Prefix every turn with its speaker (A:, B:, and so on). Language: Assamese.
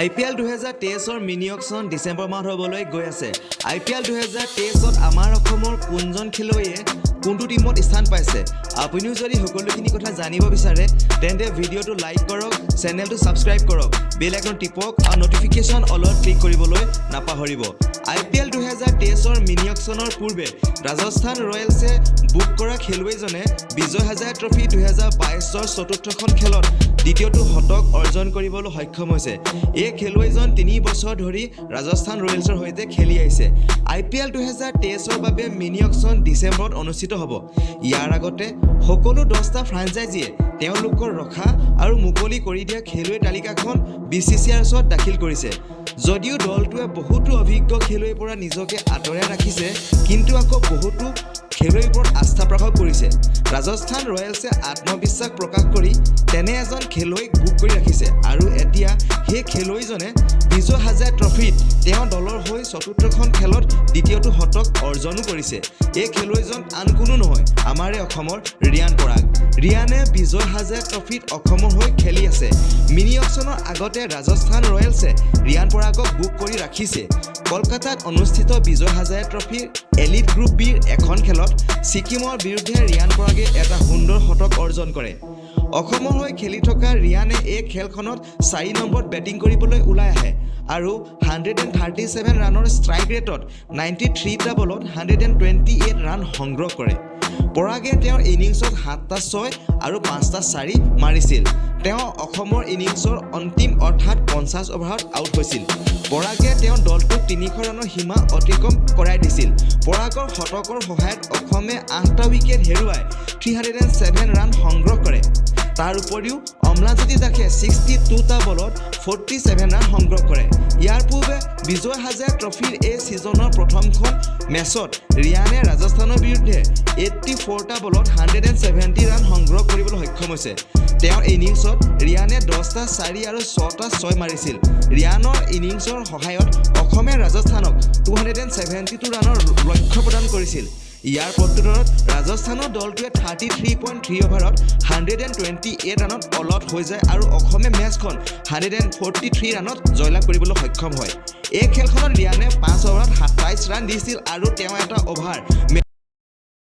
A: IPL 2023 মিনি অকশ্যন ডিসেম্বৰ মাহত হ'বলৈ গৈ আছে। IPL 2023 আমাৰ অসমৰ কোনজন খেলুৱৈয়ে কোনটো টিমত স্থান পাইছে আপুনিও যদি সকলোখিনি কথা জানিব বিচাৰে তেন্তে ভিডিঅ'টো লাইক কৰক, চেনেলটো সাবস্ক্ৰাইব কৰক, বেল আইকন টিপক আৰু নটিফিকেশ্যন অলত ক্লিক কৰিবলৈ নাপাহৰিব। IPL 2023 মিনি অকশ্যনৰ পূৰ্বে ৰাজস্থান ৰয়েলছে বুক কৰা খেলুৱৈজনে বিজয় হাজাৰে ট্ৰফি 2022ৰ চতুৰ্থখন খেলত দ্বিতীয়টো শতক অৰ্জন কৰিবলৈ সক্ষম হৈছে। এই খেলুৱৈজন 3 বছৰ ধৰি ৰাজস্থান ৰয়েলছৰ সৈতে খেলি আহিছে। IPL 2023ৰ বাবে মিনি অকশ্যন ডিচেম্বৰত অনুষ্ঠিত হ'ব। ইয়াৰ আগতে সকলো 10টা ফ্ৰাঞ্চাইজিয়ে তেওঁলোকৰ ৰখা আৰু মুকলি কৰি দিয়া খেলুৱৈ তালিকাখন BCCIৰ ওচৰত দাখিল কৰিছে। যদিও দলটোৱে বহুতো অভিজ্ঞ খেলুৱৈৰ পৰা নিজকে আঁতৰাই ৰাখিছে, কিন্তু আকৌ বহুতো খেলুৱৈৰ ওপৰত আস্থা প্ৰকাশ কৰিছে। ৰাজস্থান ৰয়েলছে আত্মবিশ্বাস প্ৰকাশ কৰি তেনে এজন খেলুৱৈক বুক কৰি ৰাখিছে আৰু এতিয়া সেই খেলুৱৈজনে বিজয় হাজাৰে ট্ৰফিত তেওঁ দলৰ হৈ চতুৰ্থখন খেলত দ্বিতীয়টো শতক অৰ্জনো কৰিছে। এই খেলুৱৈজন আন কোনো নহয়, আমাৰে অসমৰ ৰিয়ান পৰাগ। ৰিয়ানে বিজয় হাজাৰে ট্ৰফিত অসমৰ হৈ খেলি আছে। মিনি অকশ্যনৰ আগতে ৰাজস্থান ৰয়েলছে ৰিয়ান পৰাগক বুক কৰি ৰাখিছে। কলকাতাত অনুষ্ঠিত বিজয় হাজাৰে ট্ৰফিৰ এলিট গ্ৰুপ বিৰ এখন খেলত ছিকিমৰ বিৰুদ্ধে ৰিয়ান পৰাগে এটা সুন্দৰ শতক অৰ্জন কৰে। অসমৰ হৈ খেলি থকা ৰিয়ানে এই খেলখনত 4 নম্বৰত বেটিং কৰিবলৈ ওলাই আহে আৰু 137 ৰানৰ ষ্ট্ৰাইক ৰেটত 93টা বলত 128 ৰান সংগ্ৰহ কৰে। পৰাগে তেওঁৰ ইনিংছত 7টা 6 আৰু 5টা 4 মাৰিছিল। তেওঁ অসমৰ ইনিংছৰ অন্তিম অৰ্থাৎ 50 অভাৰত আউট হৈছিল। পৰাগে তেওঁ দলটোক 300 ৰানৰ সীমা অতিক্ৰম কৰাই দিছিল। পৰাগৰ শতকৰ সহায়ত অসমে 8টা উইকেট হেৰুৱাই 307 ৰান সংগ্ৰহ কৰে। তাৰ উপৰিও অমলাজ্যোতি দাসে 62টা বলত 47 ৰান সংগ্ৰহ কৰে। ইয়াৰ পূৰ্বে বিজয় হাজাৰে ট্ৰফিৰ এই ছিজনৰ প্ৰথমখন মেচত ৰিয়ানে ৰাজস্থানৰ বিৰুদ্ধে 84টা বলত 170 ৰান সংগ্ৰহ কৰিবলৈ সক্ষম হৈছে। তেওঁৰ ইনিংছত ৰিয়ানে 10টা 4 আৰু 6টা 6 মাৰিছিল। ৰিয়ানৰ ইনিংছৰ সহায়ত অসমে ৰাজস্থানক 272 ৰানৰ লক্ষ্য প্ৰদান কৰিছিল। ইয়াৰ প্ৰত্যুত্তৰত ৰাজস্থানৰ দলটোৱে 33.3 অভাৰত 128 ৰানত অলআউট হৈ যায় আৰু অসমে মেচখন 143 ৰানত জয়লাভ কৰিবলৈ সক্ষম হয়। এই খেলখনত ৰিয়ানে 5 অভাৰত 27 ৰান দিছিল আৰু তেওঁ এটা অভাৰ